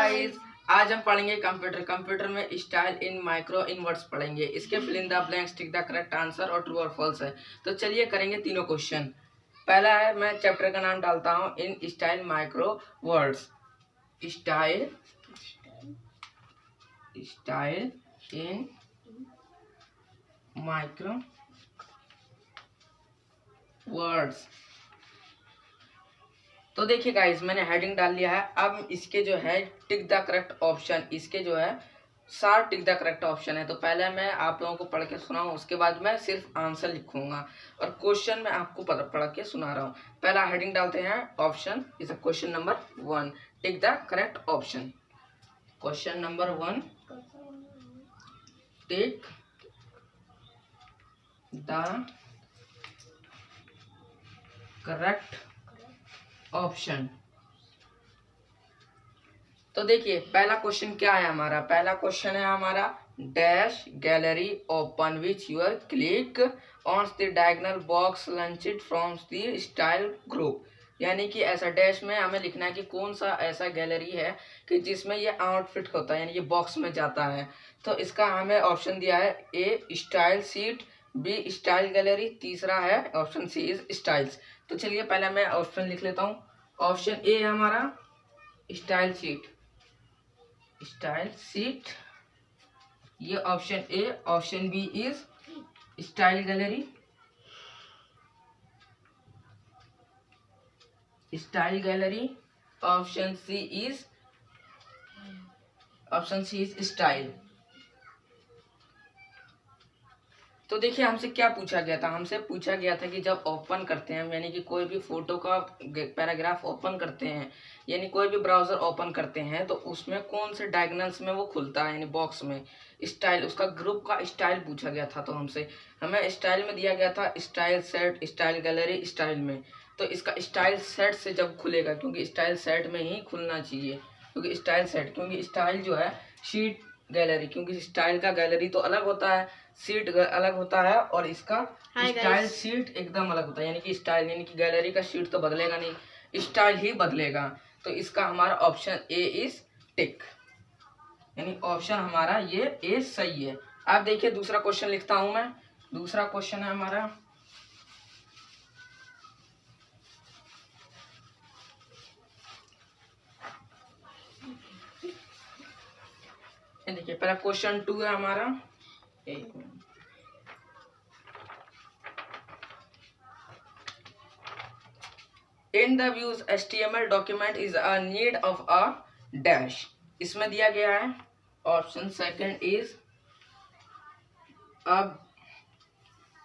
Guys, आज हम पढ़ेंगे कंप्यूटर में स्टाइल इन माइक्रो इनवर्ट्स पढ़ेंगे। इसके fill in the blanks, tick the correct answer और ट्रू और फॉल्स है। तो चलिए करेंगे तीनों क्वेश्चन। पहला है, मैं चैप्टर का नाम डालता हूँ in style micro words. Style in micro words. तो देखिए गाइस, मैंने हेडिंग डाल लिया है। अब इसके जो है टिक द करेक्ट ऑप्शन, इसके जो है 7 टिक द करेक्ट ऑप्शन है। तो पहले मैं आप लोगों को पढ़ के सुनाऊं, उसके बाद मैं सिर्फ आंसर लिखूंगा और क्वेश्चन मैं आपको पढ़ के सुना रहा हूँ। पहला हेडिंग डालते हैं option is question number 1, tick the correct option. Question number 1, tick the correct option. तो देखिए पहला क्वेश्चन क्या है हमारा। पहला क्वेश्चन है हमारा, dash gallery open which your click on the diagonal box launched from the style group. यानी कि ऐसा डैश में हमें लिखना है कि कौन सा ऐसा गैलरी है कि जिसमें ये आउटफिट होता है, यानी कि बॉक्स में जाता है। तो इसका हमें ऑप्शन दिया है A style seat, B style gallery, तीसरा है ऑप्शन सी इज स्टाइल्स। तो चलिए पहले मैं ऑप्शन लिख लेता हूँ। ऑप्शन ए है हमारा स्टाइल सीट, ये option A. Option B is style gallery, option C is style. तो देखिए हमसे क्या पूछा गया था। हमसे पूछा गया था कि जब ओपन करते हैं, यानी कि कोई भी फोटो का पैराग्राफ ओपन करते हैं, यानी कोई भी ब्राउजर ओपन करते हैं, तो उसमें कौन से डायगोनल्स में वो खुलता है, यानी बॉक्स में स्टाइल, उसका ग्रुप का स्टाइल पूछा गया था। तो हमें स्टाइल में दिया गया था style set, style gallery, style में। तो इसका स्टाइल सेट से जब खुलेगा, क्योंकि स्टाइल सेट में ही खुलना चाहिए, क्योंकि स्टाइल जो है शीट गैलरी, क्योंकि स्टाइल का गैलरी तो अलग होता है, सीट अलग होता है, और इसका स्टाइल सीट एकदम अलग होता है। यानी कि स्टाइल, यानी कि गैलरी का सीट तो बदलेगा नहीं, स्टाइल ही बदलेगा। तो इसका हमारा ऑप्शन ए इज टिक, यानी ऑप्शन हमारा ये ए सही है। आप देखिए दूसरा क्वेश्चन लिखता हूं मैं। दूसरा क्वेश्चन है हमारा, देखिए पहला क्वेश्चन 2 है हमारा। In the views HTML document is a need of a dash. इसमें दिया गया है option second is a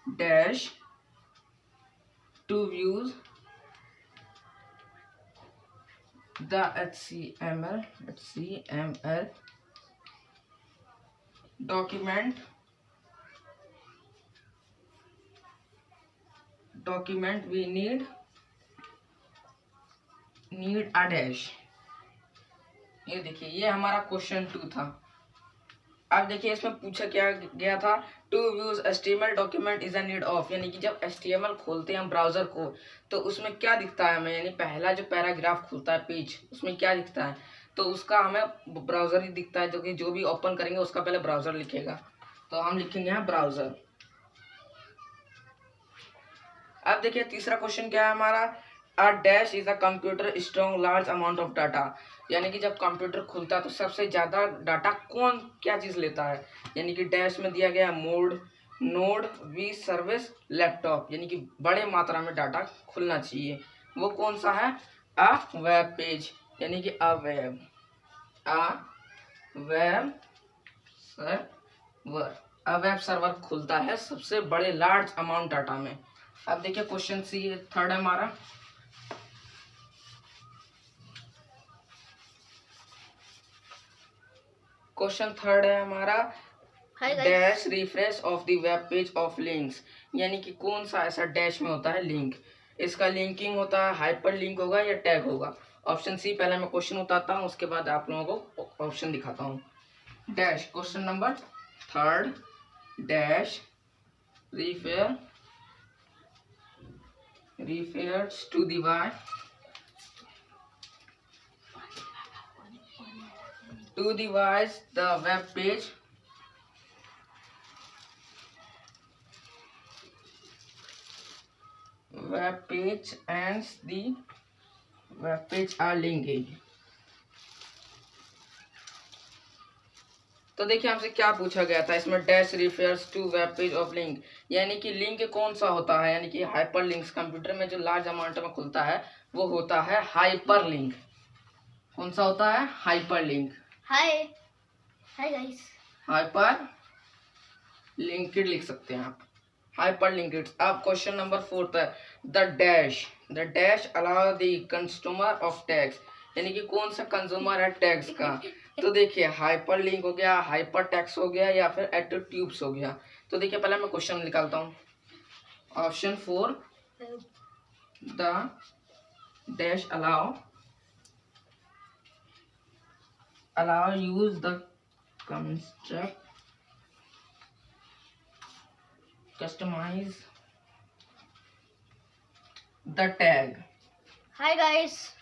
dash to views the HTML document we need a dash। ये देखिए ये हमारा क्वेश्चन 2 था। अब देखिए इसमें पूछा क्या गया था, to views HTML document is a need of. यानी कि जब HTML खोलते हैं हम ब्राउजर को, तो उसमें क्या दिखता है हमें, यानी पहला जो पैराग्राफ खुलता है पेज, उसमें क्या दिखता है, तो उसका हमें ब्राउजर ही दिखता है। जो कि जो भी ओपन करेंगे उसका पहले ब्राउजर लिखेगा, तो हम लिखेंगे यहाँ ब्राउजर। अब देखिए तीसरा क्वेश्चन क्या है हमारा, a dash is a computer store large amount of data. यानी कि जब कंप्यूटर खुलता है तो सबसे ज्यादा डाटा क्या चीज लेता है। यानी कि डैश में दिया गया mode, node, we service, laptop. यानी कि बड़े मात्रा में डाटा खुलना चाहिए, वो कौन सा है, अ वेब पेज, यानी कि अ वेब सर्वर खुलता है सबसे बड़े लार्ज अमाउंट डाटा में। अब देखिए क्वेश्चन सी थर्ड है हमारा। क्वेश्चन थर्ड है हमारा, dash refresh of the web page of links. यानी कि कौन सा ऐसा डैश में होता है लिंक, इसका लिंकिंग होता है, हाइपर लिंक होगा या टैग होगा। Option C. पहले मैं क्वेश्चन उतारता हूँ, उसके बाद आप लोगों को ऑप्शन दिखाता हूँ। Dash question number third, dash refers to the to devise the web page and the web page are linked। तो देखिए हमसे क्या पूछा गया था इसमें, dash refers to web page of link, यानी कि लिंक कौन सा होता है, यानी कि हाइपर लिंक्स कंप्यूटर में जो लार्ज अमाउंट में खुलता है वो होता है हाइपर लिंक। कौन सा होता है? Hyper link. Hi guys, hyper linked लिख सकते हैं आप, हाइपर लिंक्ड। अब क्वेश्चन नंबर 4 है, the dash allow the consumer of tags, यानी कि कौन सा कंज्यूमर है टैग्स का। तो देखिए हाइपर लिंक हो गया, हाइपर टेक्स्ट हो गया, या फिर एट्रीब्यूट्स हो गया। तो देखिए पहले मैं क्वेश्चन निकालता हूँ। Option 4, the dash allow use the construct customize the tag. Hi guys,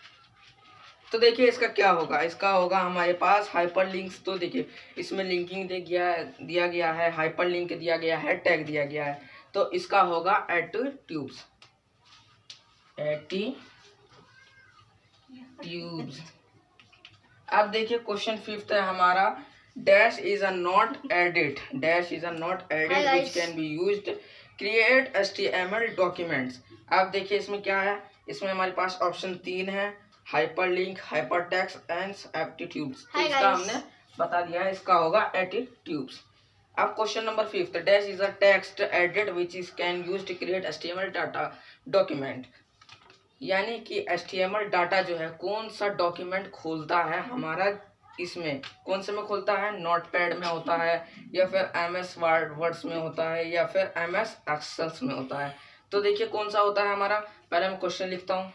तो देखिए इसका क्या होगा, इसका होगा हमारे पास हाइपर लिंक्स। तो देखिए इसमें लिंकिंग दिया गया है, हाइपर लिंक दिया गया है, टैग दिया गया है, तो इसका होगा एट्रीब्यूट्स। अब देखिए क्वेश्चन 5 है हमारा, dash is a not edit which can be used create HTML documents. अब देखिए इसमें क्या है, इसमें हमारे पास ऑप्शन 3 है, hyper link, hyper text and aptitudes. तो इसका हमने बता दिया है, इसका होगा एट्रीब्यूट्स। अब question number 5, dash is a text edit which is can use to create HTML data document, यानी कि HTML डाटा जो है कौन सा डॉक्यूमेंट खोलता है हमारा, इसमें कौन से में खोलता है, नोटपैड में होता है, या फिर MS वर्ड्स में होता है, या फिर MS एक्सेल्स में होता है। तो देखिए कौन सा होता है हमारा, पहले मैं क्वेश्चन लिखता हूँ।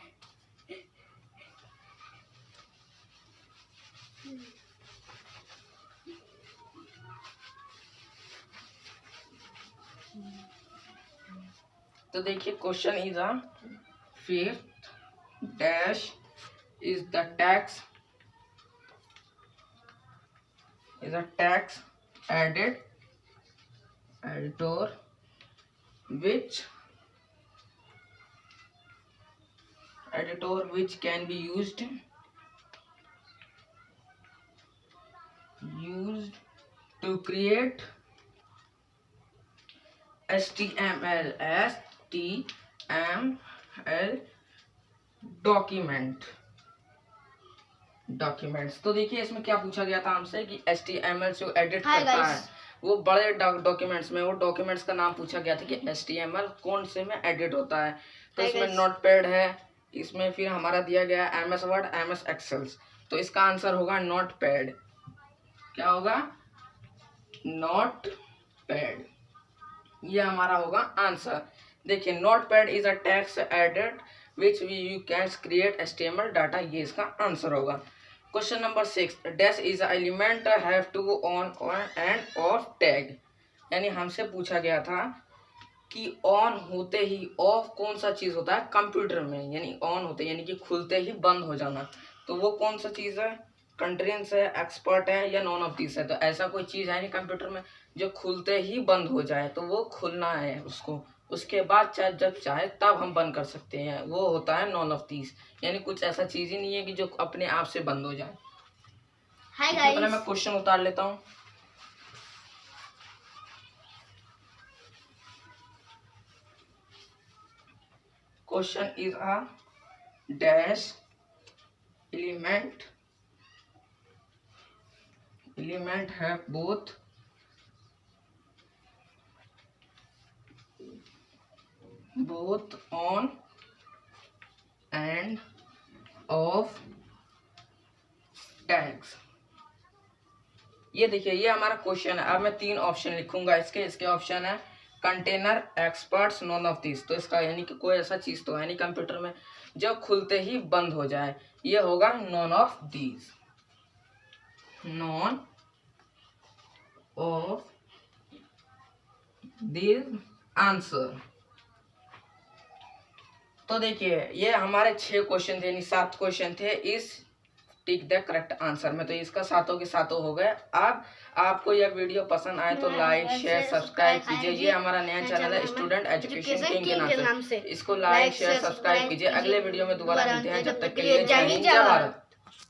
तो देखिए question is a 5th dash is the text editor which can be used to create HTML documents. तो देखिए इसमें क्या पूछा गया था हमसे कि HTML जो एडिट करता है वो बड़े डॉक्यूमेंट्स में, वो डॉक्यूमेंट्स का नाम पूछा गया था कि HTML कौन से में एडिट होता है। तो इसमें नोटपैड है, इसमें फिर हमारा दिया गया MS वर्ड, MS एक्सेल्स। तो इसका आंसर होगा नोटपैड। क्या होगा? नोटपैड, ये हमारा होगा आंसर। देखिए notepad is a text edit which you can create HTML data, ये इसका आंसर होगा। Question number 6, dash is element have two on and off tag, यानी हमसे पूछा गया था कि ऑन होते ही ऑफ कौन सा चीज होता है कंप्यूटर में, यानी ऑन होते यानी कि खुलते ही बंद हो जाना, तो वो कौन सा चीज है, कंट्रेंस है, एक्सपर्ट है, या नॉन ऑफ दिस है। तो ऐसा कोई चीज है नहीं कंप्यूटर में जो खुलते ही बंद हो जाए, तो वो खुलना है उसको, उसके बाद चाहे जब चाहे तब हम बंद कर सकते हैं, वो होता है नॉन ऑफ दिस, यानी कुछ ऐसा चीज ही नहीं है कि जो अपने आप से बंद हो जाए। हाय गाइस, पहले मैं क्वेश्चन उतार लेता हूँ। Question is a dash element have both on and off tags। ये देखिए ये हमारा क्वेश्चन है। अब मैं 3 ऑप्शन लिखूंगा इसके ऑप्शन है container, experts, none of this. तो इसका यानी कि कोई ऐसा चीज तो है नहीं कंप्यूटर में जो खुलते ही बंद हो जाए, ये होगा none of this, none of this answer. तो देखिए ये हमारे 6 क्वेश्चन थे, यानी 7 क्वेश्चन थे इस टिक द करेक्ट आंसर में। तो इसका सातों के सातों हो गए। अब आपको यह वीडियो पसंद आए तो लाइक शेयर सब्सक्राइब कीजिए। ये हमारा नया चैनल है स्टूडेंट एजुकेशन किंग के नाम से। इसको लाइक शेयर सब्सक्राइब कीजिए। अगले वीडियो में दोबारा मिलते हैं, जब तक के लिए जय हिंद जय भारत।